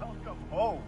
Welcome home.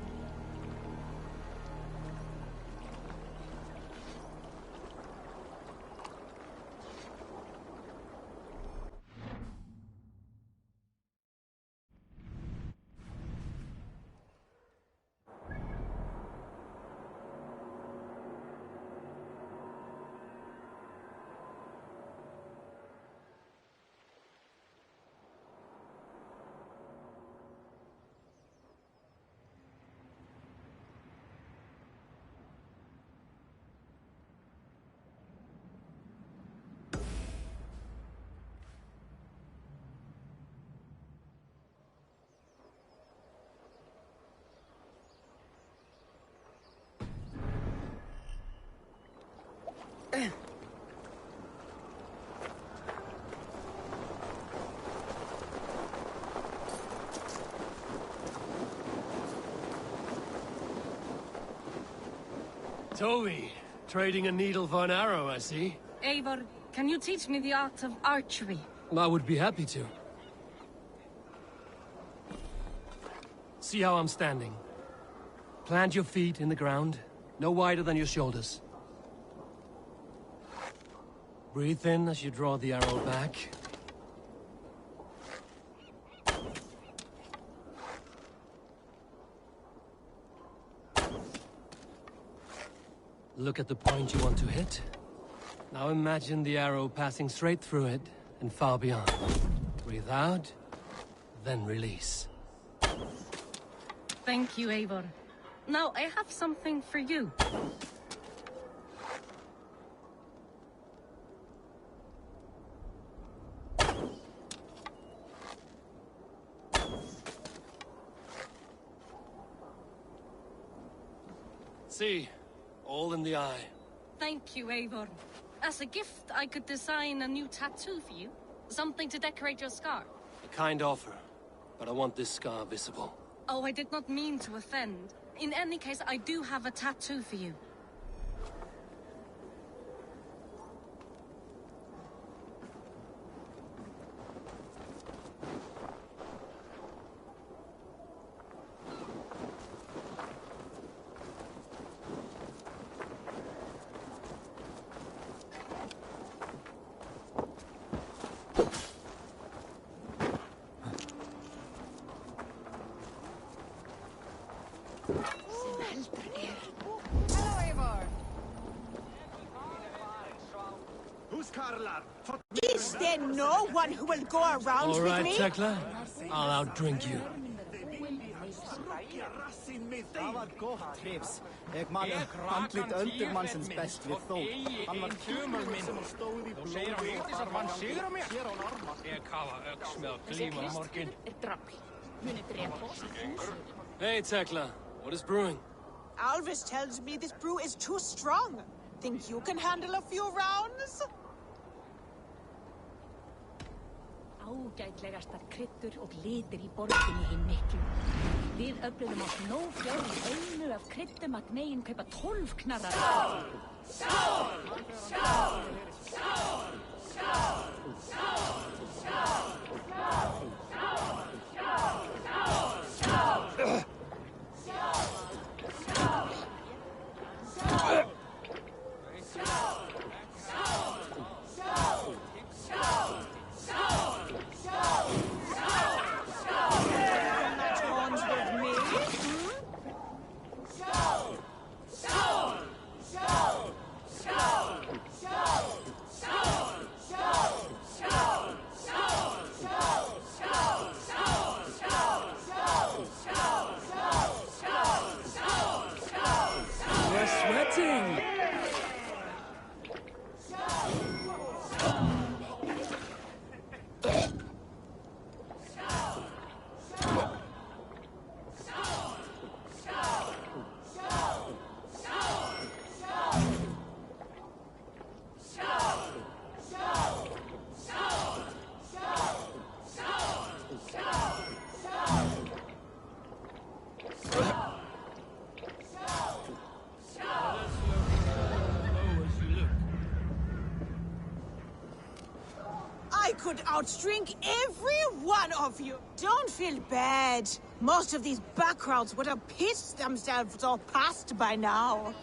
Toby, trading a needle for an arrow, I see. Eivor, can you teach me the art of archery? I would be happy to. See how I'm standing. Plant your feet in the ground, no wider than your shoulders. Breathe in as you draw the arrow back. Look at the point you want to hit. Now imagine the arrow passing straight through it and far beyond. Breathe out, then release. Thank you, Eivor. Now I have something for you. See, all in the eye. Thank you, Eivor. As a gift, I could design a new tattoo for you. Something to decorate your scar. A kind offer, but I want this scar visible. Oh, I did not mean to offend. In any case, I do have a tattoo for you. Is there no one who will go around All with right, me? Tekla. I'll outdrink you. Það var gott trips. Ég man handlit öldurmannsins best við Þór. Hann var kjumur minn sem stóð í blóði og þar vann sigur á mér. Hér á narma. Ég hafa öks með að glíma morgun. Hey, Tekla. What is brewing? Alvis tells me this brew is too strong. Think you can handle a few rounds? Ágætlegastar kryddur og litir í borginni hinn miklu. Við öfluðum á nóg fjóri einu af kryddum að megin kaupa 12 knarrar. Skál! Skál! Skál! Skál! I could outdrink every one of you. Don't feel bad. Most of these backgrounds would have pissed themselves off past by now.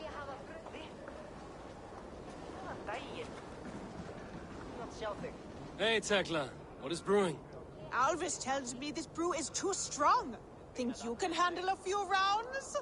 Hey, Tekla. What is brewing? Alvis tells me this brew is too strong. Think you can handle a few rounds?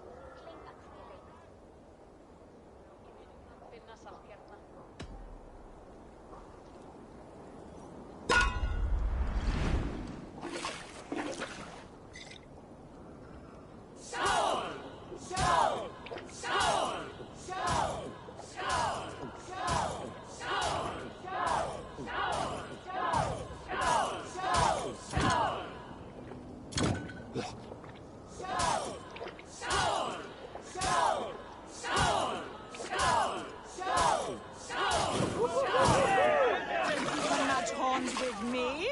With me?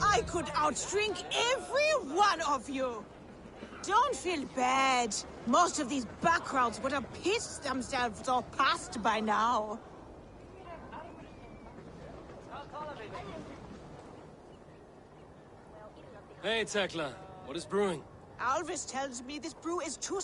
I could outdrink every one of you. Don't feel bad. Most of these backgrounds would have pissed themselves off past by now. Hey, Tekla. What is brewing? Alvis tells me this brew is too...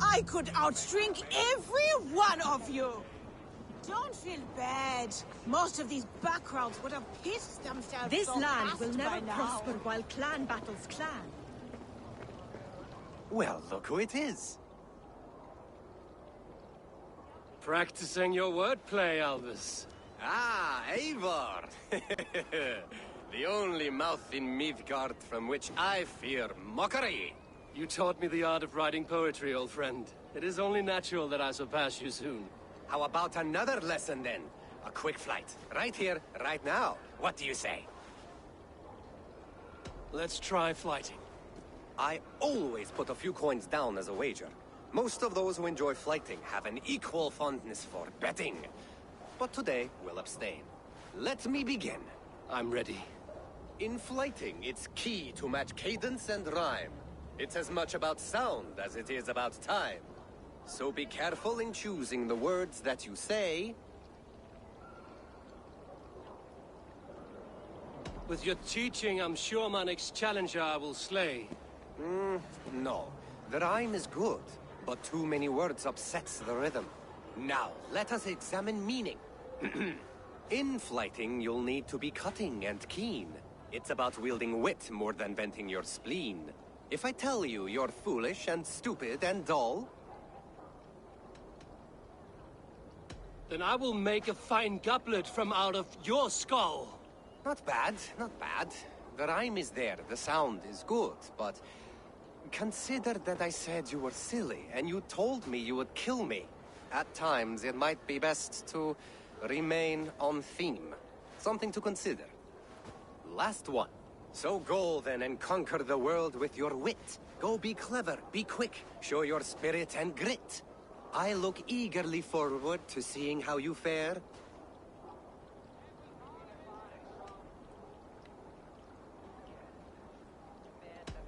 I could outdrink every one of you. Don't feel bad. Most of these backgrounds would have pissed themselves This off land past will by never now. prosper while clan battles clan. Well, look who it is. Practicing your wordplay, Alvis. Ah, Eivor! The only mouth in Midgard from which I fear mockery. You taught me the art of writing poetry, old friend. It is only natural that I surpass you soon. How about another lesson then? A quick flight. Right here, right now. What do you say? Let's try flighting. I always put a few coins down as a wager. Most of those who enjoy flighting have an equal fondness for betting. But today, we'll abstain. Let me begin. I'm ready. In flighting, it's key to match cadence and rhyme. It's as much about sound as it is about time. So be careful in choosing the words that you say. With your teaching, I'm sure my next challenger I will slay. No. The rhyme is good, but too many words upsets the rhythm. Now, let us examine meaning. In flighting, you'll need to be cutting and keen. It's about wielding wit more than venting your spleen. If I tell you you're foolish and stupid and dull, Then I will make a fine goblet from out of your skull. not bad, not bad. The rhyme is there, the sound is good, but consider that I said you were silly, and you told me you would kill me. At times, it might be best to remain on theme. Something to consider. Last one. So go then and conquer the world with your wit. Go be clever, be quick, show your spirit and grit. I look eagerly forward to seeing how you fare.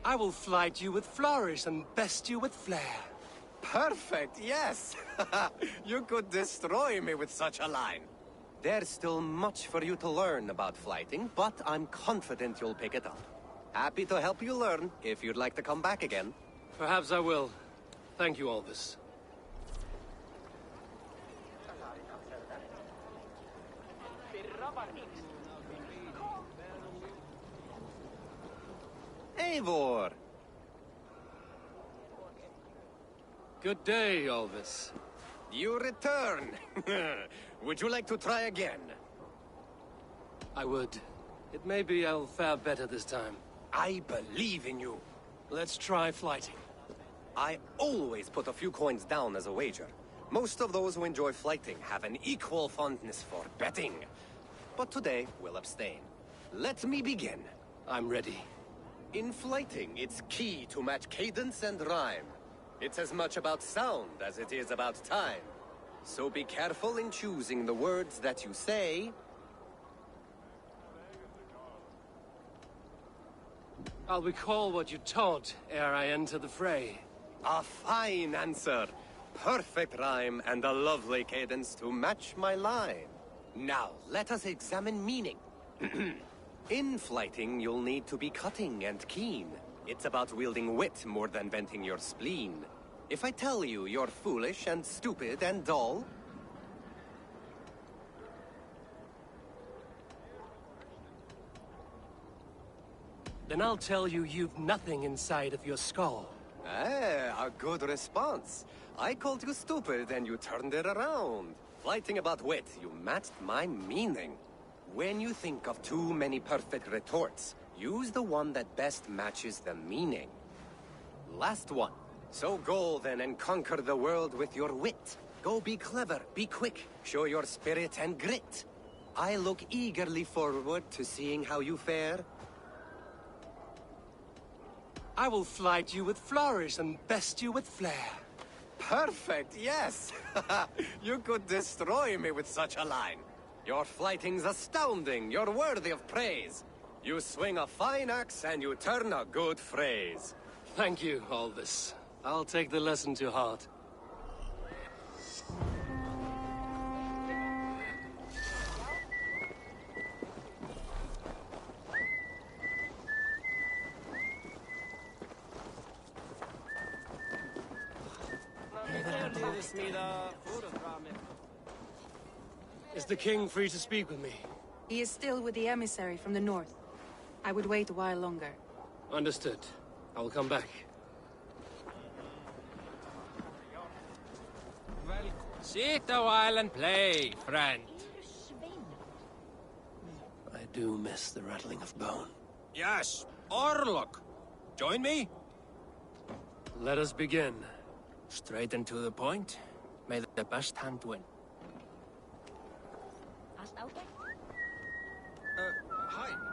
I will flight you with flourish and best you with flair. Perfect, yes! You could destroy me with such a line. There's still much for you to learn about flighting, but I'm confident you'll pick it up. Happy to help you learn, if you'd like to come back again. Perhaps I will. Thank you, Alvis. Eivor! Good day, Alvis. You return! Would you like to try again? I would. It may be I'll fare better this time. I believe in you. Let's try flighting. I always put a few coins down as a wager. Most of those who enjoy flighting have an equal fondness for betting. But today, we'll abstain. Let me begin. I'm ready. In flighting, it's key to match cadence and rhyme. It's as much about sound as it is about time. So be careful in choosing the words that you say. I'll recall what you taught ere I enter the fray. A fine answer. Perfect rhyme and a lovely cadence to match my line. Now, let us examine meaning. In flighting, you'll need to be cutting and keen. It's about wielding wit more than venting your spleen. If I tell you you're foolish and stupid and dull, then I'll tell you you've nothing inside of your skull. a good response. I called you stupid and you turned it around. Flighting about wit, you matched my meaning. When you think of too many perfect retorts, use the one that best matches the meaning. Last one. So go then and conquer the world with your wit. Go be clever, be quick, show your spirit and grit. I look eagerly forward to seeing how you fare. I will flight you with flourish and best you with flair. Perfect, yes! You could destroy me with such a line. Your flighting's astounding, you're worthy of praise. You swing a fine axe and you turn a good phrase. Thank you, Alvis. I'll take the lesson to heart. Is the king free to speak with me? He is still with the emissary from the north. I would wait a while longer. Understood. I will come back. Sit a while and play, friend. I do miss the rattling of bone. Yes, Orlok. Join me? Let us begin. Straight and to the point. May the best hand win. Allt ágætt? Hi.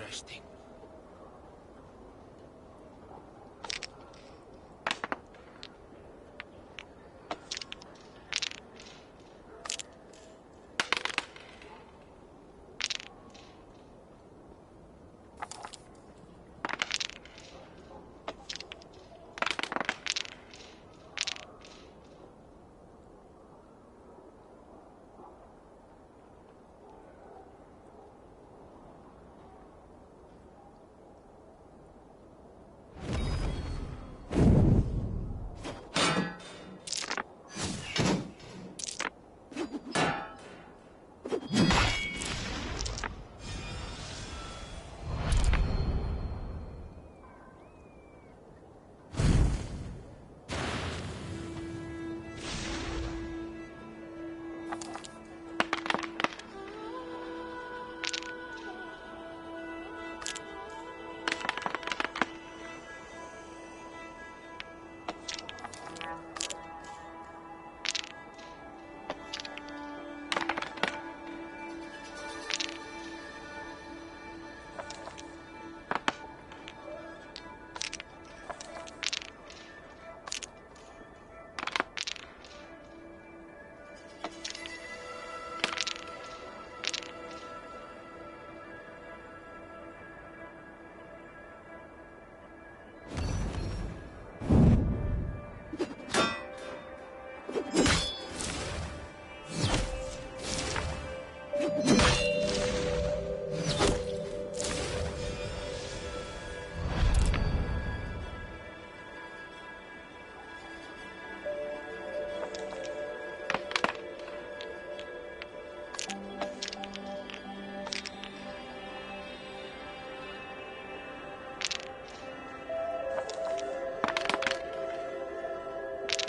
interesting.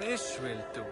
This will do.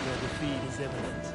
Their defeat is imminent.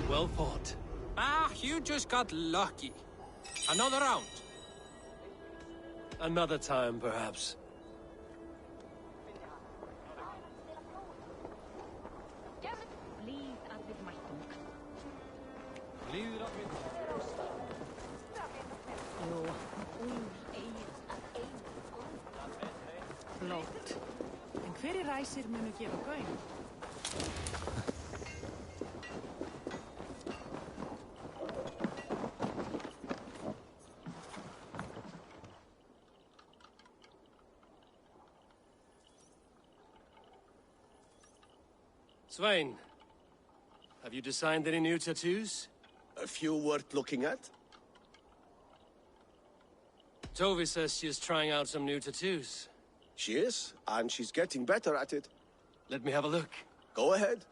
Well fought. Ah, you just got lucky. Another round. Another time, perhaps. Líð að við mættum. Líður að við... Jú, úr eigið að eigið. Flott. En hverjir ræsir munu gefa gaum? Svein, have you designed any new tattoos? A few worth looking at? Tovi says she is trying out some new tattoos. She is, and she's getting better at it. Let me have a look. Go ahead.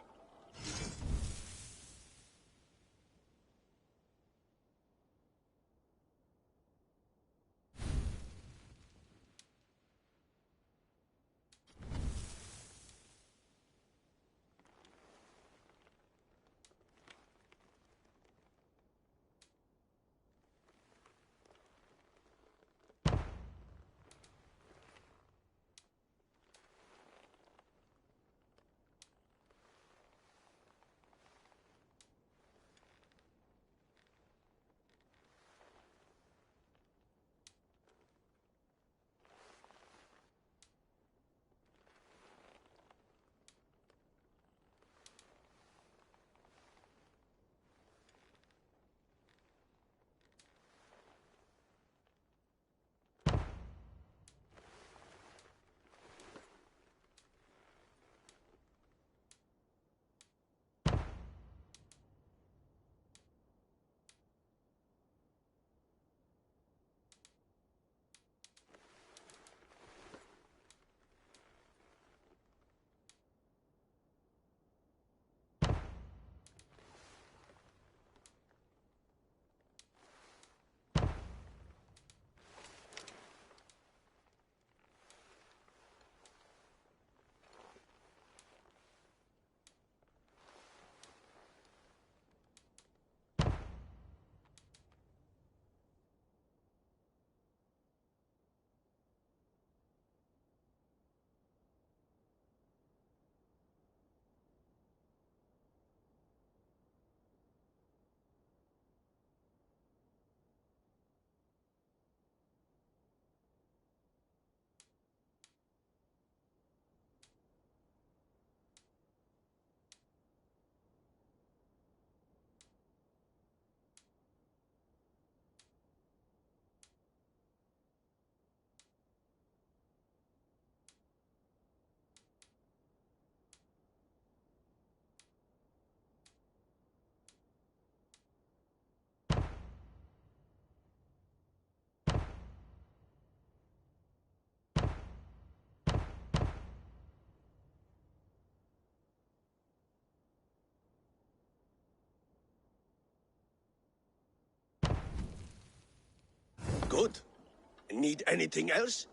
Need anything else?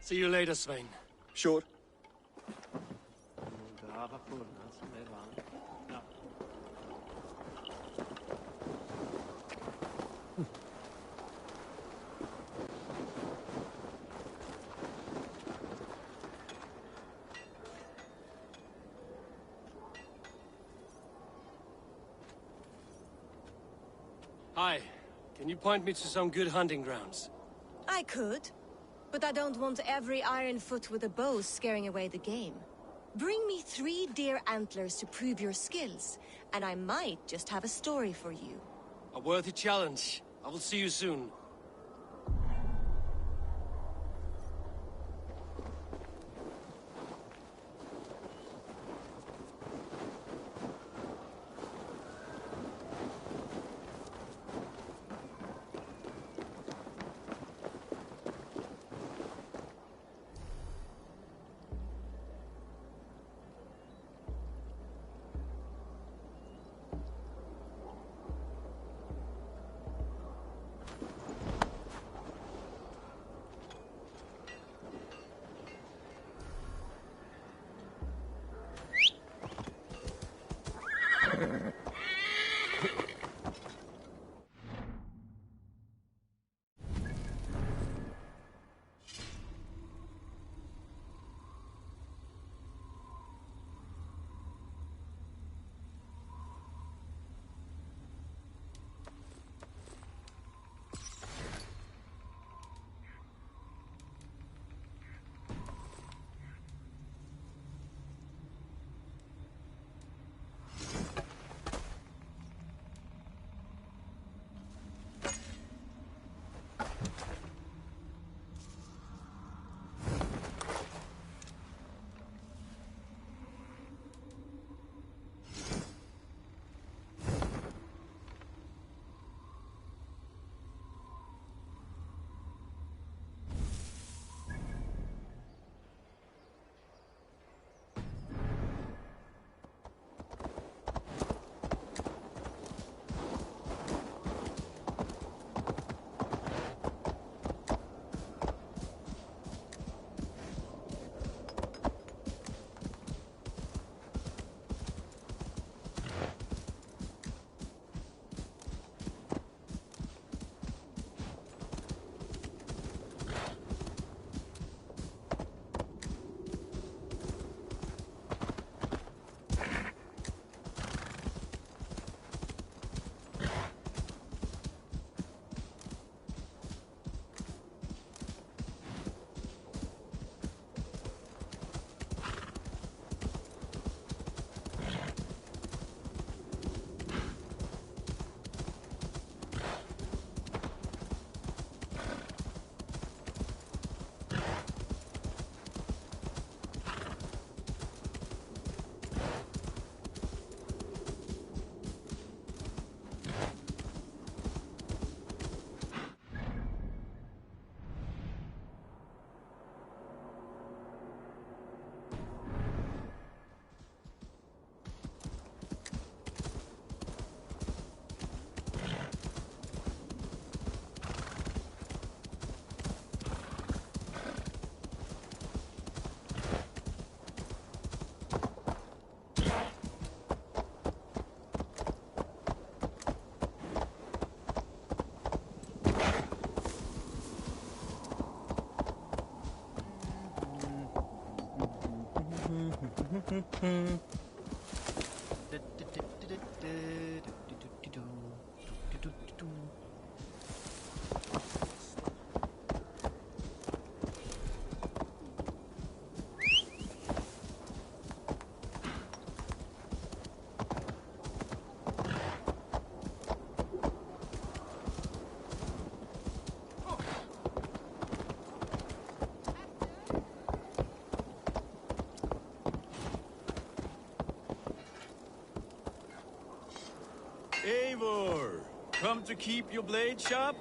See you later, Svein. Sure. Hi. Can you point me to some good hunting grounds? I could, but I don't want every iron foot with a bow scaring away the game. Bring me 3 deer antlers to prove your skills, and I might just have a story for you. A worthy challenge. I will see you soon. Eivor, come to keep your blade sharp?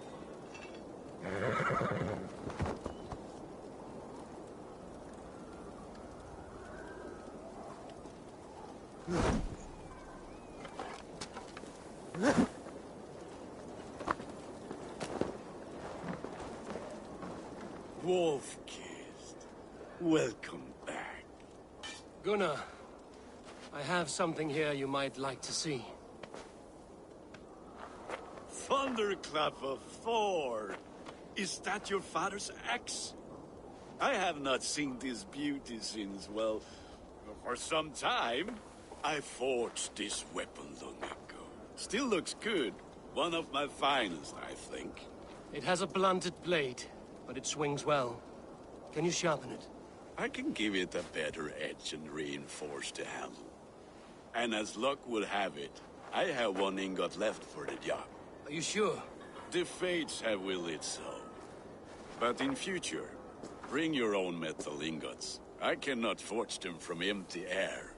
welcome back. Gunnar, I have something here you might like to see. Thunderclap of Thor! Is that your father's axe? I have not seen this beauty since, well, for some time. I forged this weapon long ago. Still looks good. One of my finest, I think. It has a blunted blade, but it swings well. Can you sharpen it? I can give it a better edge and reinforce the handle. And as luck would have it, I have one ingot left for the job. Are you sure? The fates have willed it so. But in future, bring your own metal ingots. I cannot forge them from empty air.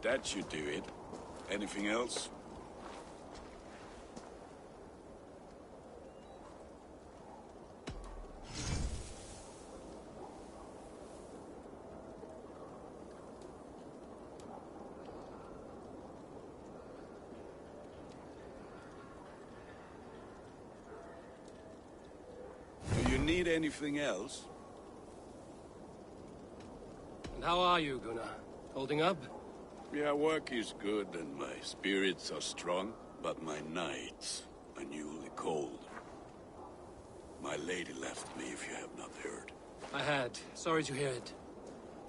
That should do it. Anything else? Do you need anything else? And how are you, Gunnar? Holding up? Yeah, work is good and my spirits are strong, but my nights are newly cold. My lady left me, if you have not heard. I had. Sorry to hear it.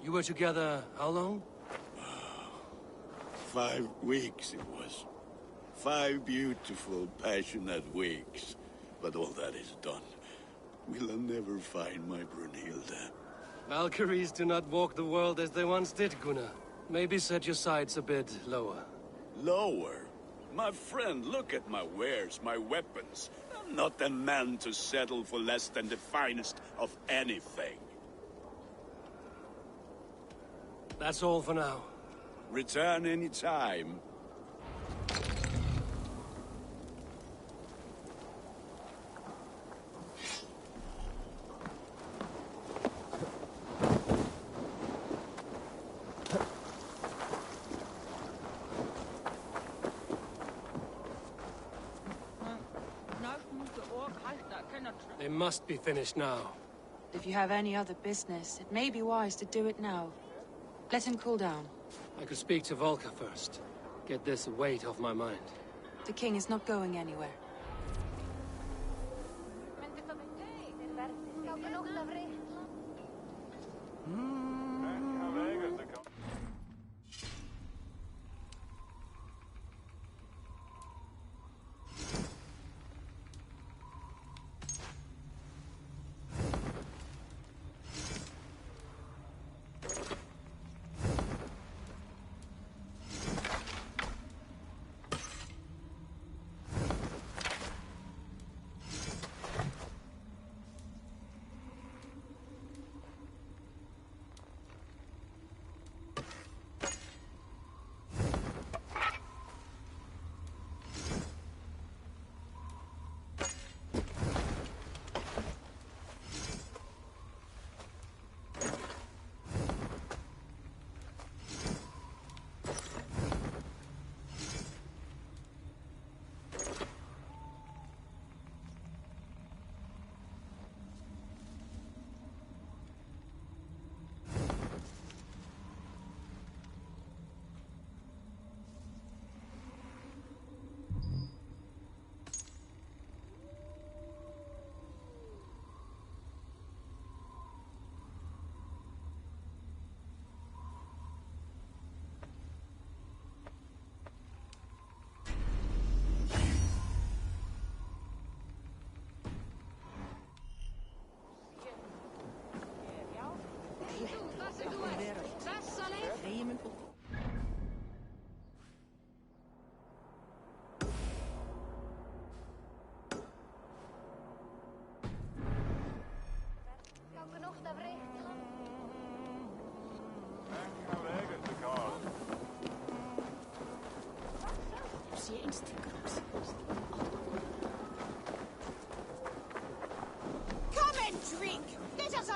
You were together how long? 5 weeks it was. 5 beautiful, passionate weeks. But all that is done. Will I never find my Brunhilde? Valkyries do not walk the world as they once did, Gunnar. Maybe set your sights a bit lower. Lower? My friend, look at my wares, my weapons. I'm not a man to settle for less than the finest of anything. That's all for now. Return any time. They must be finished now. If you have any other business, it may be wise to do it now. Let him cool down. I could speak to Volker first. Get this weight off my mind. The king is not going anywhere.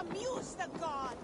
amuse the god.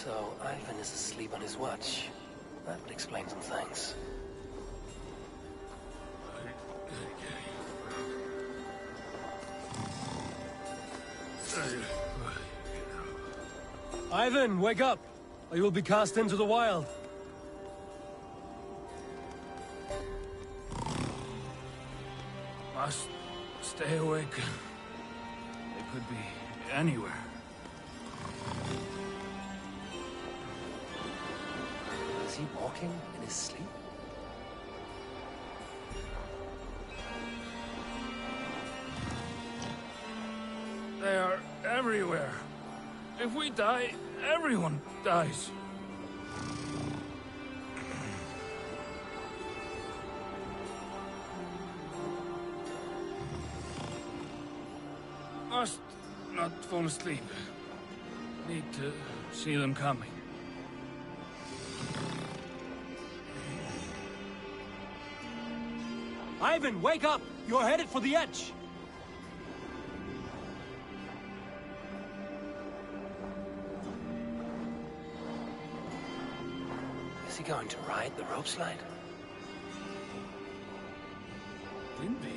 So, Ivan is asleep on his watch. That would explain some things. Ivan, wake up! Or you will be cast into the wild. Must stay awake. They could be anywhere. Is he walking in his sleep? They are everywhere. If we die, everyone dies. Must not fall asleep. Need to see them coming. Ivan, wake up! You're headed for the edge! Is he going to ride the rope slide? Windy.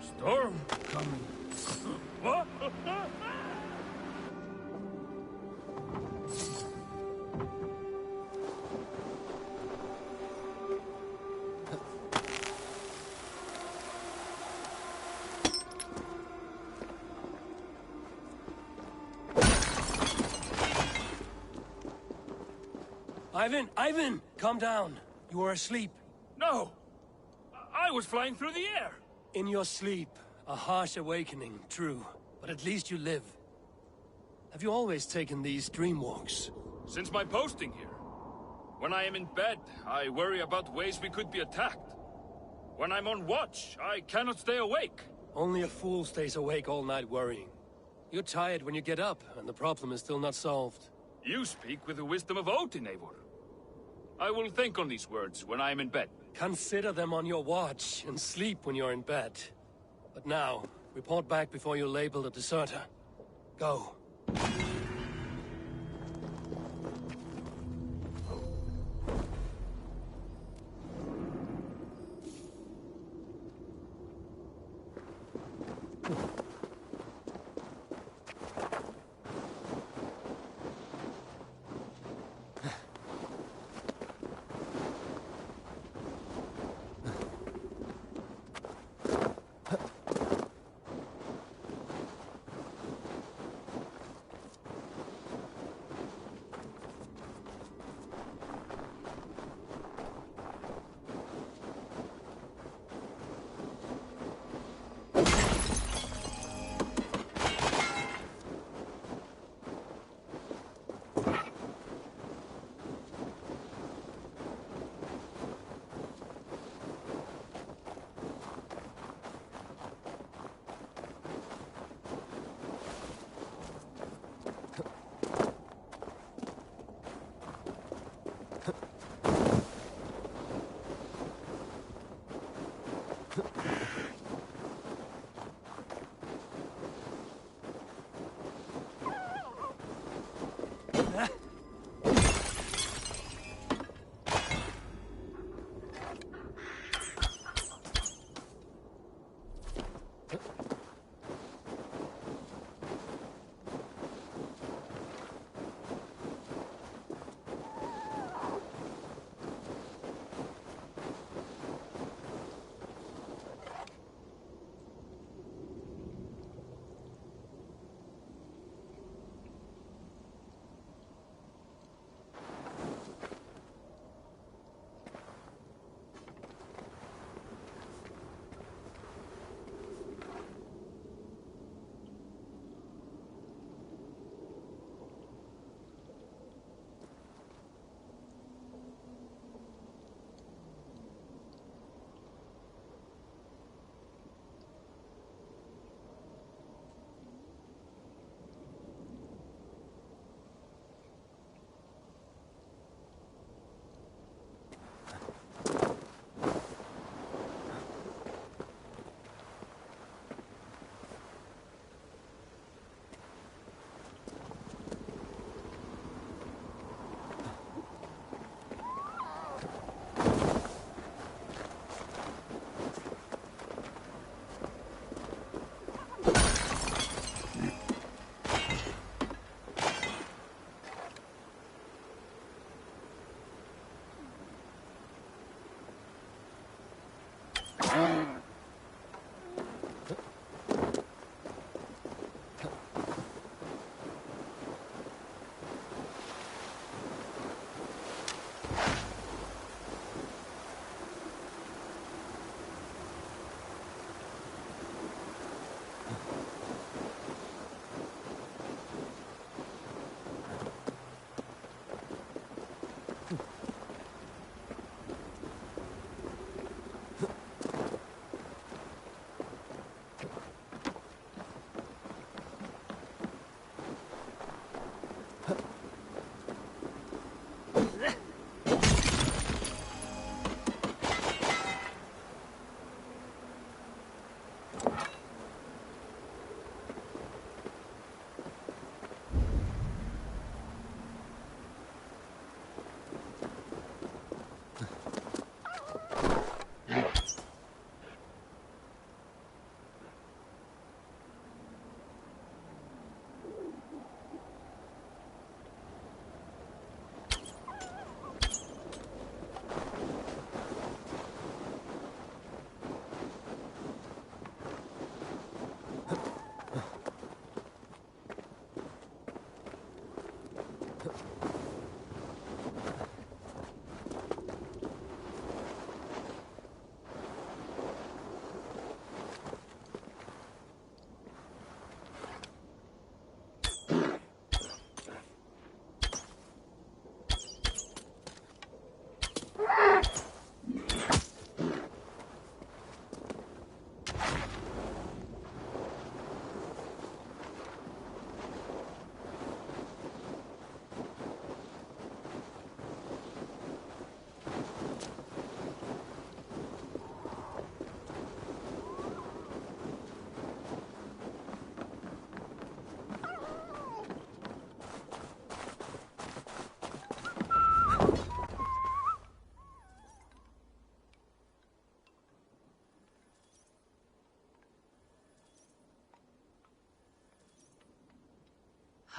Storm coming. What? Ivan! Calm down. You are asleep. No! I was flying through the air! In your sleep. A harsh awakening, true. But at least you live. Have you always taken these dream walks? Since my posting here. When I am in bed, I worry about ways we could be attacked. When I'm on watch, I cannot stay awake. Only a fool stays awake all night worrying. You're tired when you get up, and the problem is still not solved. You speak with the wisdom of Odin, Eivor. I will think on these words when I am in bed. Consider them on your watch, and sleep when you're in bed. But now, report back before you're labeled a deserter. Go.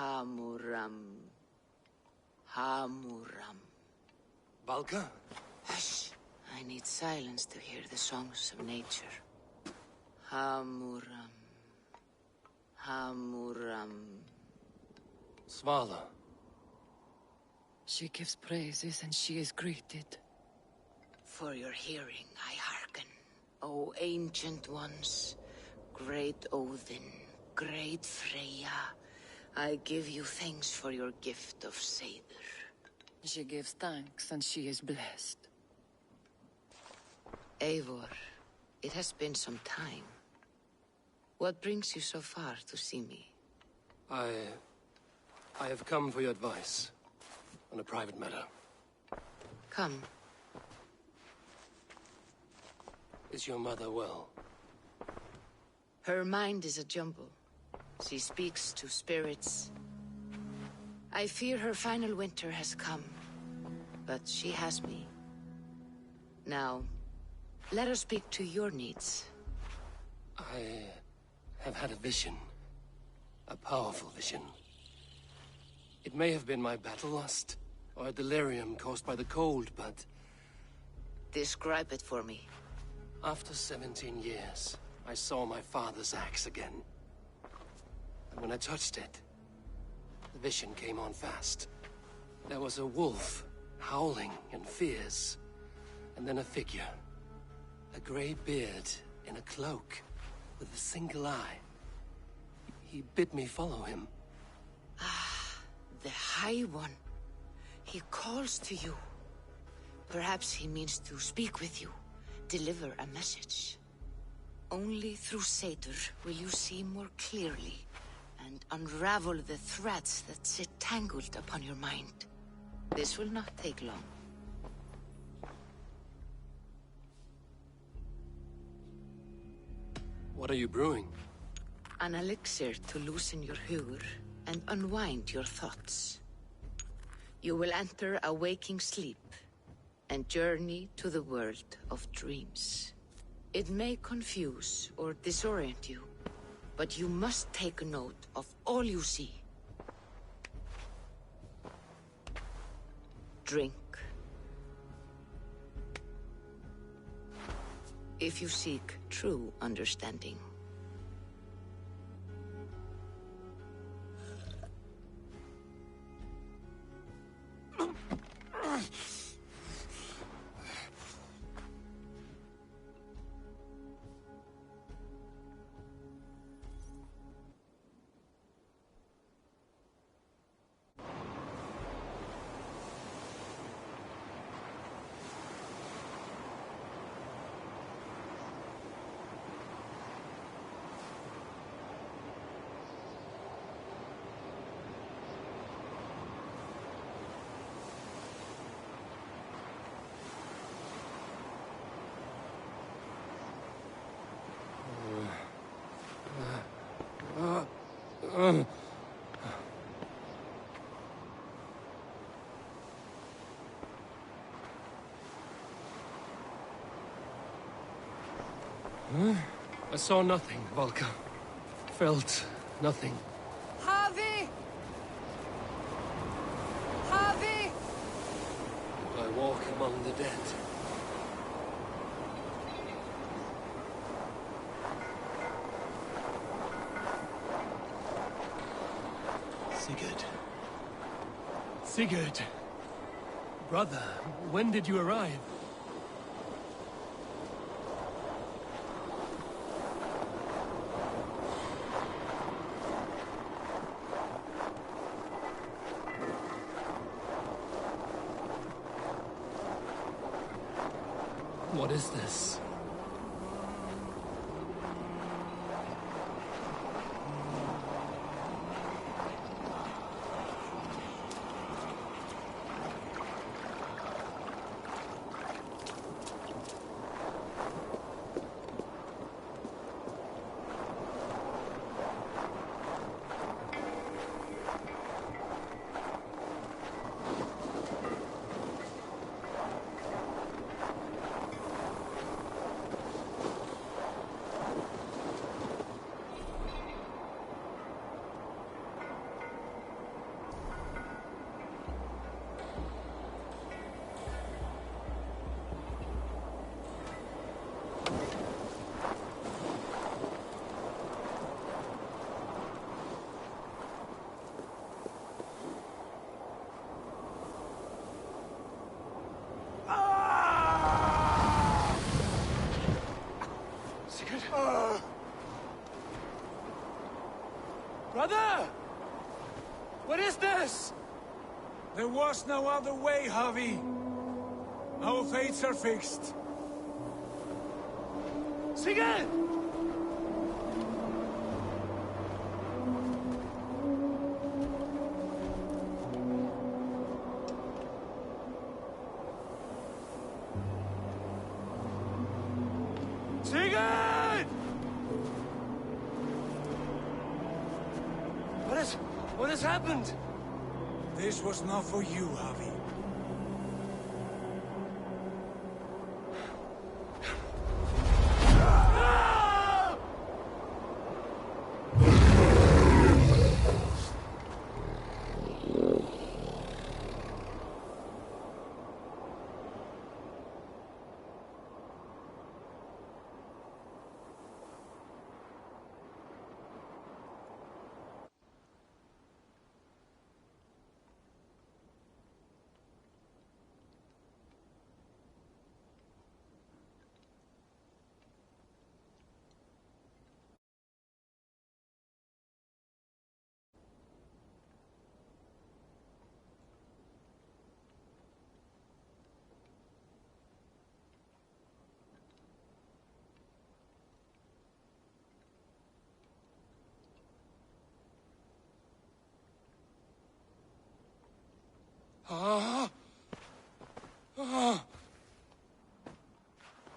Hamuram. Hamuram. Valka? Hush. I need silence to hear the songs of nature. Hamuram. Hamuram. Svala. She gives praises and she is greeted. For your hearing I hearken, O ancient ones, great Odin, great Freya. I give you thanks for your gift of Seder. She gives thanks and she is blessed. Eivor, it has been some time. What brings you so far to see me? I have come for your advice on a private matter. Come. Is your mother well? Her mind is a jumble. She speaks to spirits. I fear her final winter has come, but she has me. Now, let us speak to your needs. I have had a vision. A powerful vision. It may have been my battle lust, or a delirium caused by the cold, but... Describe it for me. After 17 years, I saw my father's axe again. And when I touched it, the vision came on fast. There was a wolf, howling and fierce, and then a figure. A grey beard in a cloak, with a single eye. He bid me follow him. Ah, the High One. He calls to you. Perhaps he means to speak with you, deliver a message. Only through Seder will you see more clearly and unravel the threads that sit tangled upon your mind. This will not take long. What are you brewing? An elixir to loosen your hugur and unwind your thoughts. You will enter a waking sleep and journey to the world of dreams. It may confuse or disorient you, but you must take note of all you see. Drink. If you seek true understanding. I saw nothing, Volka. Felt nothing. Harvey! Harvey! I walk among the dead. Sigurd. Sigurd! Brother, when did you arrive? What is this? Brother! What is this? There was no other way, Harvey. Our fates are fixed. Sigurd! Sigurd! What has happened? This was not for you, Harvey.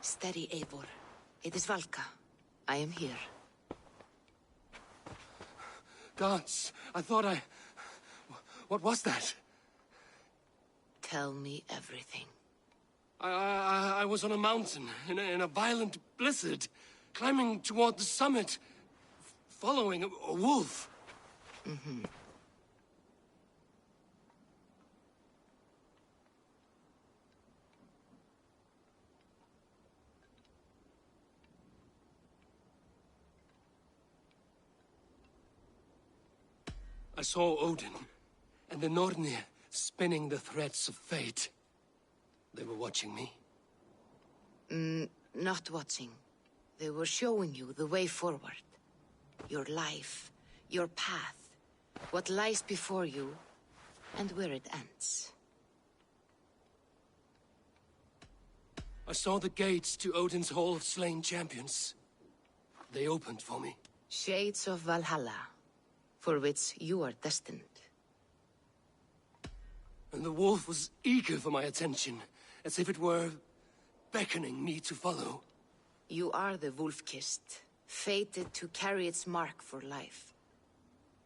Steady, Eivor. It is Valka. I am here. Gods, I thought I... What was that? Tell me everything. I was on a mountain, in a violent blizzard, climbing toward the summit, following a wolf. Mm-hmm. I saw Odin and the Nornir spinning the threads of fate. They were watching me. Not watching. They were showing you the way forward. Your life, your path, what lies before you, and where it ends. I saw the gates to Odin's Hall of Slain Champions. They opened for me. Shades of Valhalla, for which you are destined. And the wolf was eager for my attention, as if it were beckoning me to follow. You are the wolf-kissed, fated to carry its mark for life.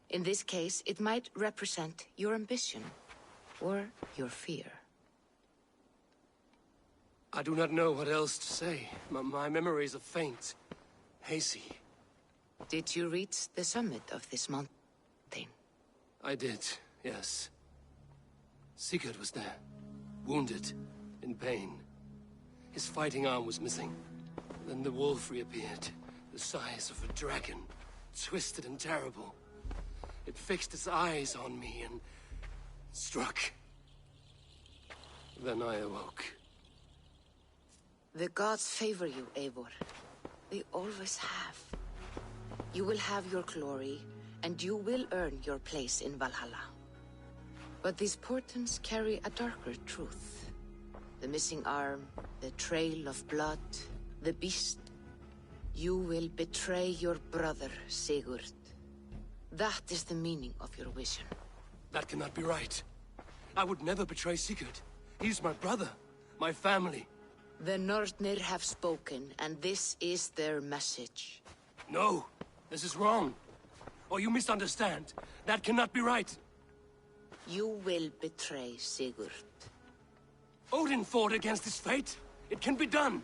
In this case, it might represent your ambition or your fear. I do not know what else to say. My memories are faint, hazy. Did you reach the summit of this mountain? I did, yes. Sigurd was there, wounded, in pain. His fighting arm was missing. Then the wolf reappeared, the size of a dragon, twisted and terrible. It fixed its eyes on me and struck. Then I awoke. The gods favor you, Eivor. They always have. You will have your glory, and you will earn your place in Valhalla. But these portents carry a darker truth. The missing arm, the trail of blood, the beast. You will betray your brother, Sigurd. That is the meaning of your vision. That cannot be right. I would never betray Sigurd. He's my brother, my family. The Nornir have spoken, and this is their message. No, this is wrong. Or you misunderstand. That cannot be right. You will betray Sigurd. Odin fought against his fate. It can be done.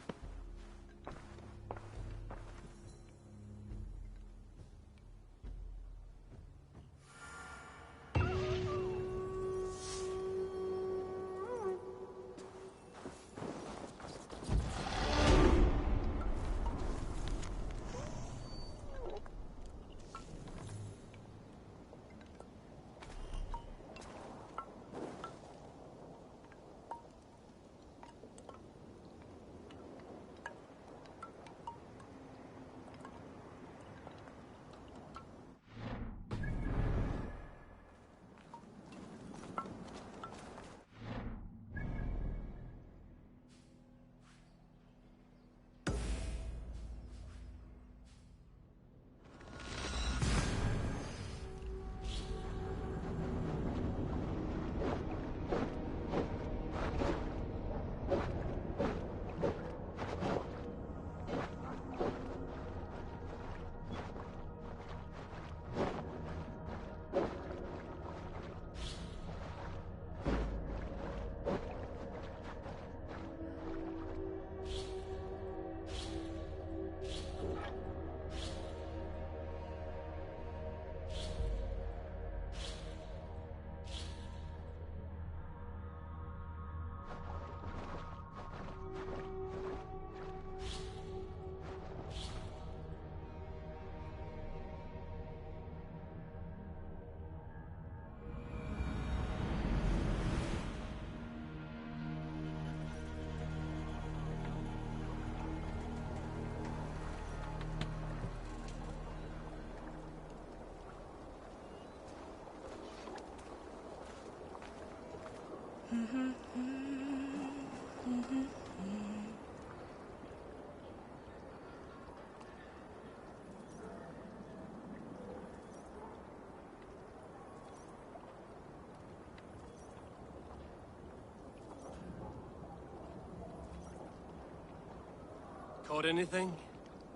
Caught anything?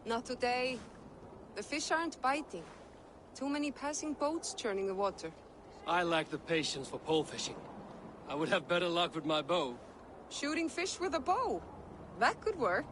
Not today. The fish aren't biting. Too many passing boats churning the water. I lack the patience for pole fishing. I would have better luck with my bow. Shooting fish with a bow. That could work.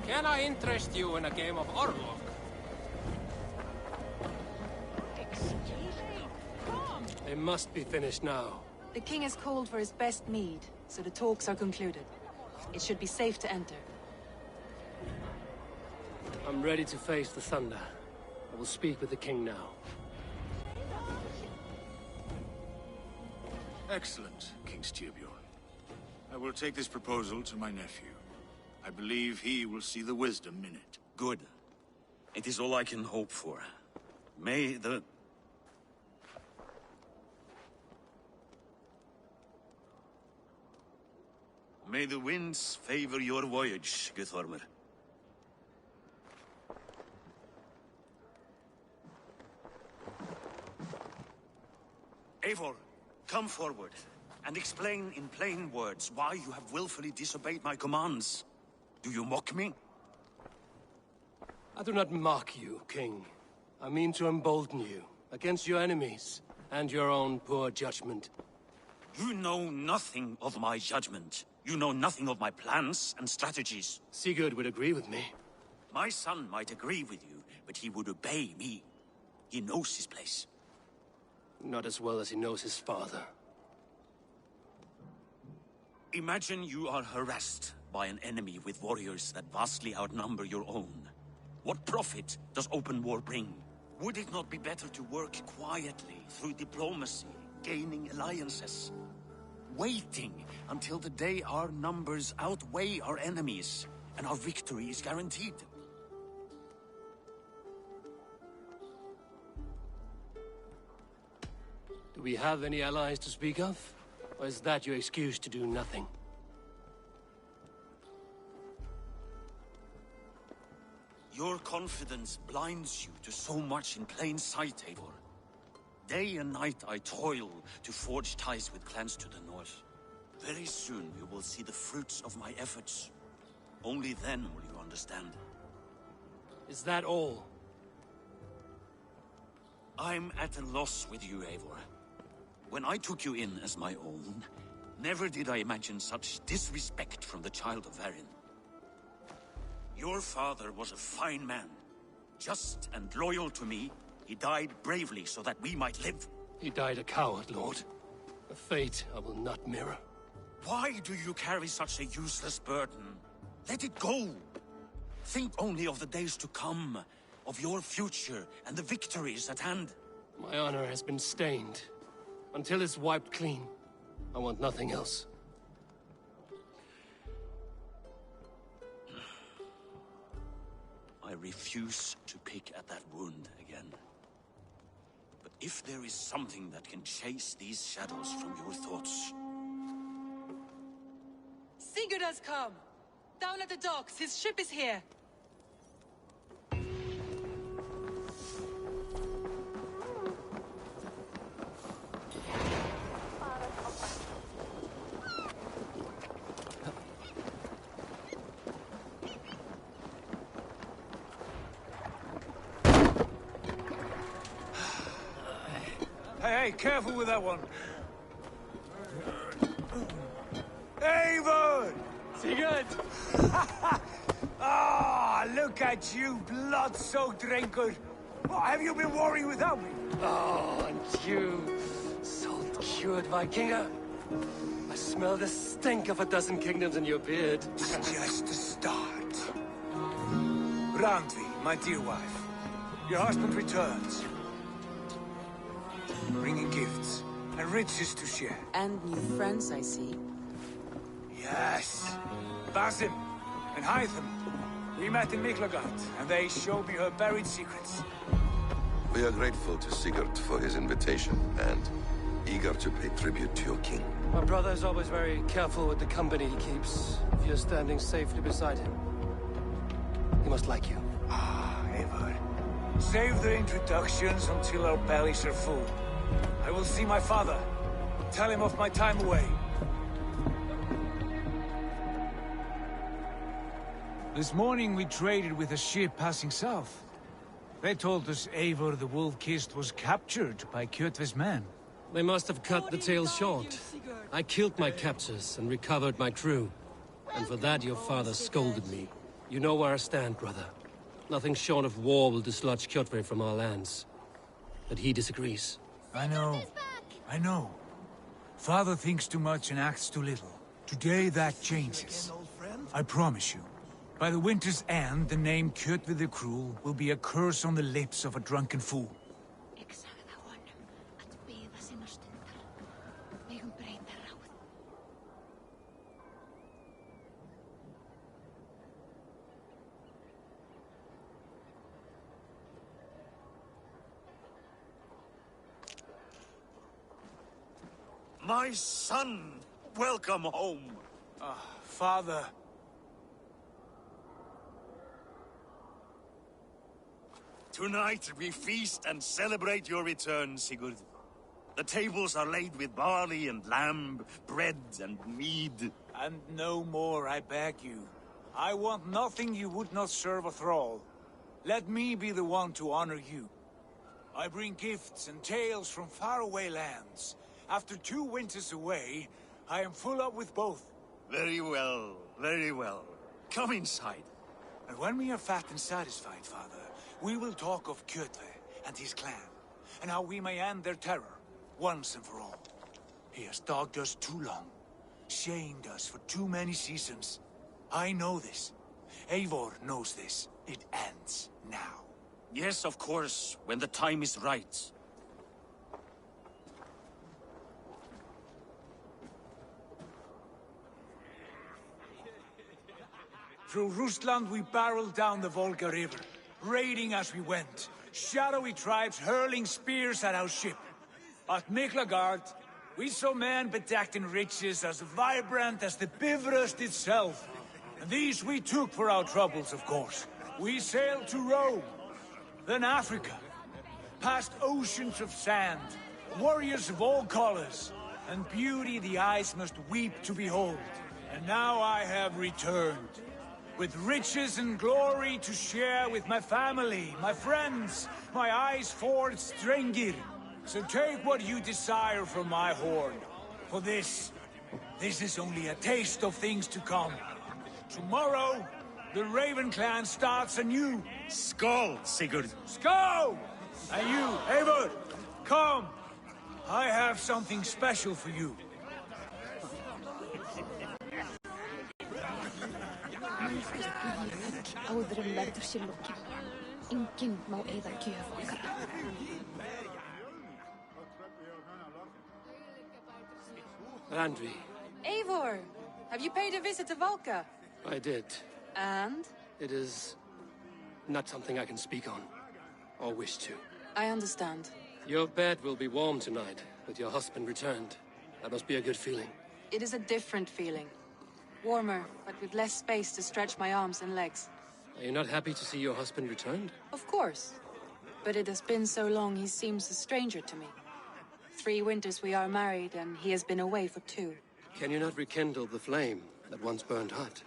Can I interest you in a game of Orlok? They must be finished now. The king has called for his best mead, so the talks are concluded. It should be safe to enter. I'm ready to face the thunder. I will speak with the king now. Excellent, King Styrbjorn. I will take this proposal to my nephew. I believe he will see the wisdom in it. Good. It is all I can hope for. May the... May the winds favor your voyage, Guthormer. Eivor, come forward, and explain in plain words why you have willfully disobeyed my commands. Do you mock me? I do not mock you, King. I mean to embolden you against your enemies and your own poor judgment. You know nothing of my judgment. You know nothing of my plans and strategies. Sigurd would agree with me. My son might agree with you, but he would obey me. He knows his place. Not as well as he knows his father. Imagine you are harassed by an enemy with warriors that vastly outnumber your own. What profit does open war bring? Would it not be better to work quietly through diplomacy, gaining alliances? Waiting until the day our numbers outweigh our enemies, and our victory is guaranteed. Do we have any allies to speak of? Or is that your excuse to do nothing? Your confidence blinds you to so much in plain sight, Eivor. Day and night I toil to forge ties with clans to the north. Very soon you will see the fruits of my efforts. Only then will you understand. Is that all? I'm at a loss with you, Eivor. When I took you in as my own, never did I imagine such disrespect from the child of Varin. Your father was a fine man. Just and loyal to me, he died bravely so that we might live. He died a coward, Lord. A fate I will not mirror. Why do you carry such a useless burden? Let it go! Think only of the days to come, of your future and the victories at hand. My honor has been stained. Until it's wiped clean, I want nothing else. I refuse to pick at that wound again. But if there is something that can chase these shadows from your thoughts... Sigurd has come! Down at the docks, his ship is here! Hey, careful with that one. Eivor! Sigurd! Ah, look at you, blood-soaked drinker. What have you been worrying without me? Oh, and you, salt-cured Vikinger. I smell the stink of a dozen kingdoms in your beard. It's just the start. Randvi, my dear wife, your husband returns. Bringing gifts and riches to share. And new friends, I see. Yes. Basim and Hytham. We met in Miklagard, and they showed me her buried secrets. We are grateful to Sigurd for his invitation, and eager to pay tribute to your king. My brother is always very careful with the company he keeps. If you're standing safely beside him, he must like you. Ah, Eivor. Save the introductions until our bellies are full. I will see my father. Tell him of my time away. This morning we traded with a ship passing south. They told us Eivor the Wolf-Kissed was captured by Kjotve's men. They must have cut the tale short. I killed my captors and recovered my crew. And for that your father scolded me. You know where I stand, brother. Nothing short of war will dislodge Kjotve from our lands. But he disagrees. I know. Father thinks too much and acts too little. Today that changes. I promise you. By the winter's end, the name Kjotve the Cruel will be a curse on the lips of a drunken fool. My son! Welcome home! Father. Tonight we feast and celebrate your return, Sigurd. The tables are laid with barley and lamb, bread and mead. And no more, I beg you. I want nothing you would not serve a thrall. Let me be the one to honor you. I bring gifts and tales from faraway lands. After 2 winters away, I am full up with both. Very well, very well. Come inside. And when we are fat and satisfied, Father, we will talk of Kjotve and his clan, and how we may end their terror, once and for all. He has dogged us too long, shamed us for too many seasons. I know this. Eivor knows this. It ends now. Yes, of course, when the time is right. Through Rusland we barreled down the Volga River, raiding as we went. Shadowy tribes hurling spears at our ship. At Miklagard, we saw men bedecked in riches as vibrant as the Bifrost itself. And these we took for our troubles, of course. We sailed to Rome, then Africa, past oceans of sand, warriors of all colors, and beauty the eyes must weep to behold. And now I have returned, with riches and glory to share with my family, my friends, my eyes-forged Strengir. So take what you desire from my hoard. For this is only a taste of things to come. Tomorrow, the Raven clan starts anew. Skål, Sigurd. Skål! And you, Eivor, come. I have something special for you. Áðurum verður sér lokið. Enginn má eyða gjöf okkar. Randvi. Eivor, have you paid a visit to Valka? I did. And? It is not something I can speak on, or wish to. I understand. Your bed will be warm tonight, with your husband returned. That must be a good feeling. It is a different feeling. Warmer, but with less space to stretch my arms and legs. Are you not happy to see your husband returned? Of course. But it has been so long he seems a stranger to me. 3 winters we are married, and he has been away for 2. Can you not rekindle the flame that once burned hot?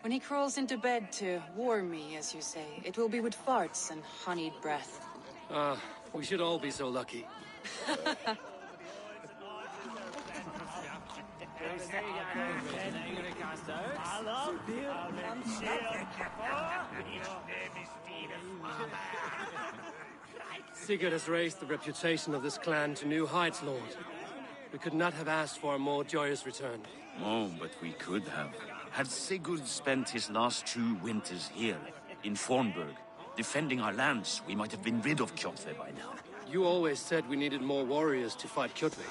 When he crawls into bed to warm me, as you say, it will be with farts and honeyed breath. Ah, we should all be so lucky. Sigurd has raised the reputation of this clan to new heights, Lord. We could not have asked for a more joyous return. Oh, but we could have. Had Sigurd spent his last 2 winters here, in Fornburg, defending our lands, we might have been rid of Kjotve by now. You always said we needed more warriors to fight Kjotve.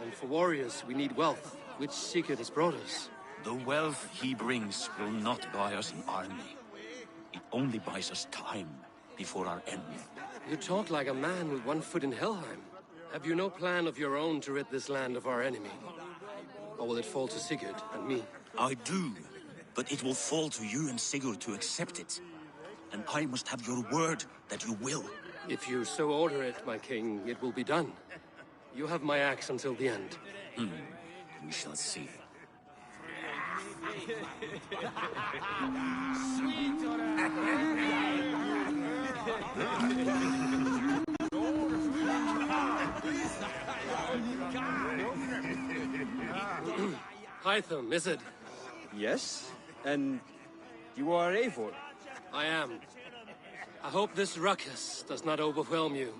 And for warriors, we need wealth, which Sigurd has brought us. The wealth he brings will not buy us an army. It only buys us time before our end. You talk like a man with one foot in Helheim. Have you no plan of your own to rid this land of our enemy? Or will it fall to Sigurd and me? I do, but it will fall to you and Sigurd to accept it. And I must have your word that you will. If you so order it, my king, it will be done. You have my axe until the end. We shall see. Hytham, is it? Yes, and you are Eivor? I am. I hope this ruckus does not overwhelm you.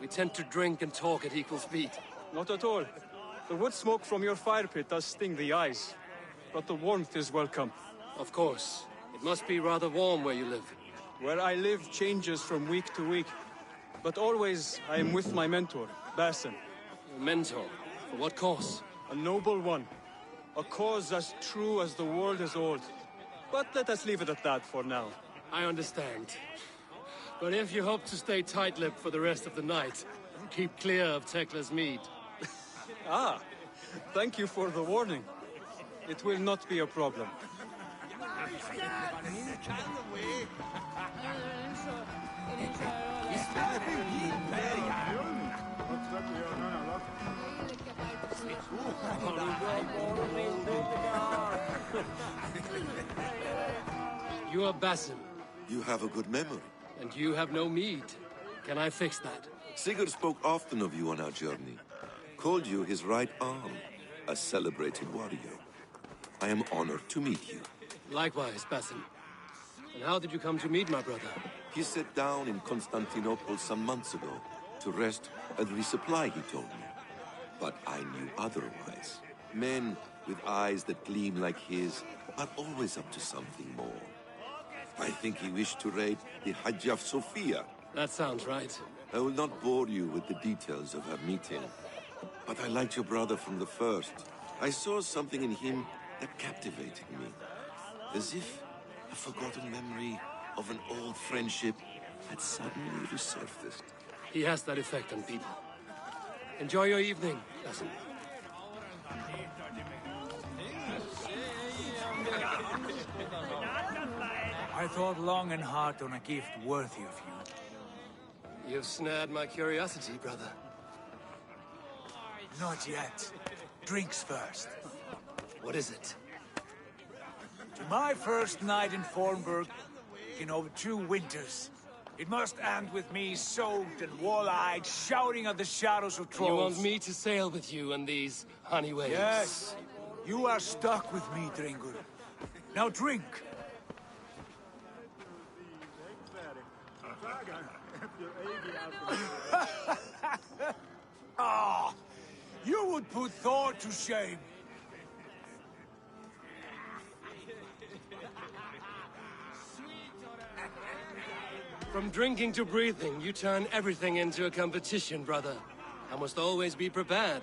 We tend to drink and talk at equal speed. Not at all. The wood smoke from your fire pit does sting the eyes, but the warmth is welcome. Of course. It must be rather warm where you live. Where I live changes from week to week, but always I am with my mentor, Basin. Your mentor? For what cause? A noble one. A cause as true as the world is old. But let us leave it at that for now. I understand. But if you hope to stay tight-lipped for the rest of the night, keep clear of Tekla's mead. Ah, thank you for the warning. It will not be a problem. You are Basim. You have a good memory. And you have no mead. Can I fix that? Sigurd spoke often of you on our journey. Called you his right arm, a celebrated warrior. I am honored to meet you. Likewise, Basim. And how did you come to meet my brother? He sat down in Constantinople some months ago to rest and resupply, he told me. But I knew otherwise. Men with eyes that gleam like his are always up to something more. I think he wished to raid the Hagia Sophia. That sounds right. I will not bore you with the details of our meeting. But I liked your brother from the first. I saw something in him that captivated me. As if a forgotten memory of an old friendship had suddenly resurfaced. He has that effect on people. Enjoy your evening, Basim. I thought long and hard on a gift worthy of you. You've snared my curiosity, brother. Not yet. Drinks first. What is it? To my first night in Fornburg, in over 2 winters, it must end with me soaked and wall-eyed, shouting at the shadows of trolls. You want me to sail with you on these honey waves? Yes. You are stuck with me, Dringur. Now drink. Ah, you would put Thor to shame. From drinking to breathing, you turn everything into a competition, brother. I must always be prepared.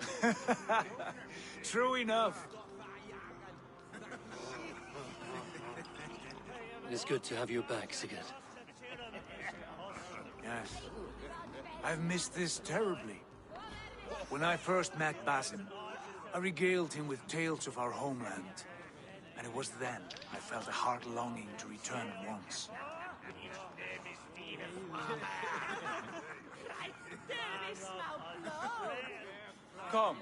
True enough. It is good to have you back, Sigurd. Yes. I've missed this terribly. When I first met Basim, I regaled him with tales of our homeland. And it was then I felt a heart longing to return at once. Come.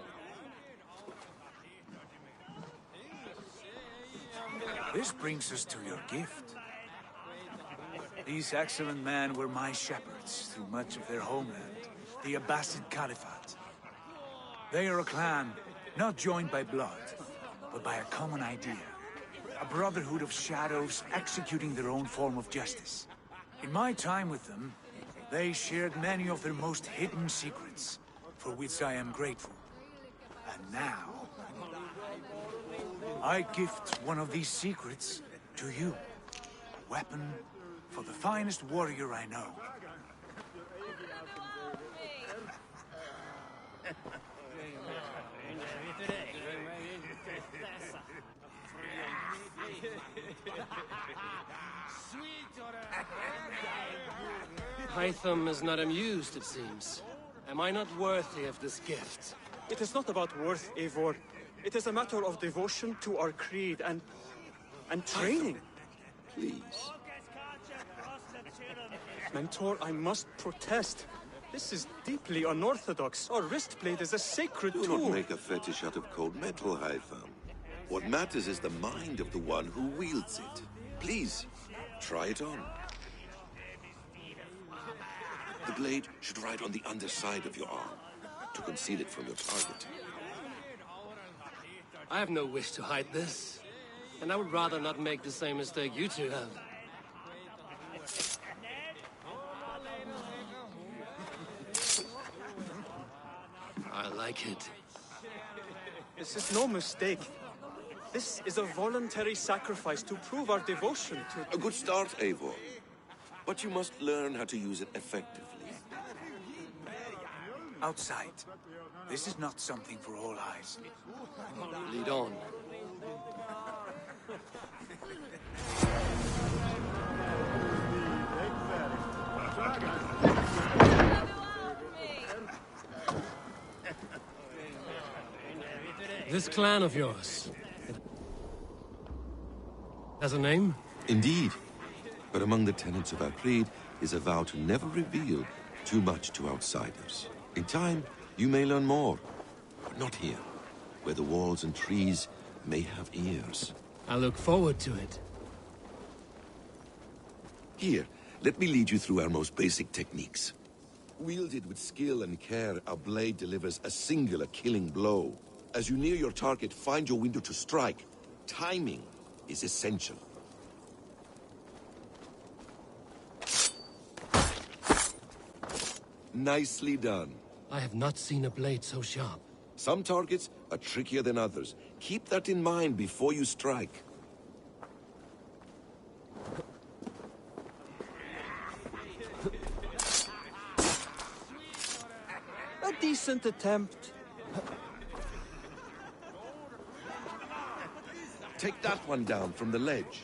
This brings us to your gift. These excellent men were my shepherds through much of their homeland, the Abbasid Caliphate. They are a clan, not joined by blood, but by a common idea. A brotherhood of shadows executing their own form of justice. In my time with them, they shared many of their most hidden secrets, for which I am grateful. And now, I gift one of these secrets to you. A weapon for the finest warrior I know. Hytham is not amused, it seems. Am I not worthy of this gift? It is not about worth, Eivor. It is a matter of devotion to our creed and training. Please. Mentor, I must protest. This is deeply unorthodox. Our wristblade is a sacred Do tool. not make a fetish out of cold metal, Hytham. What matters is the mind of the one who wields it. Please, try it on. The blade should ride on the underside of your arm, to conceal it from your target. I have no wish to hide this. And I would rather not make the same mistake you two have. I like it. This is no mistake. This is a voluntary sacrifice to prove our devotion to... A good start, Eivor. But you must learn how to use it effectively. Outside. This is not something for all eyes. Lead on. This clan of yours... has a name? Indeed. But among the tenets of our creed is a vow to never reveal too much to outsiders. In time, you may learn more. But not here, where the walls and trees may have ears. I look forward to it. Here, let me lead you through our most basic techniques. Wielded with skill and care, our blade delivers a singular killing blow. As you near your target, find your window to strike. Timing is essential. Nicely done. I have not seen a blade so sharp. Some targets are trickier than others. Keep that in mind before you strike. A decent attempt. Take that one down from the ledge.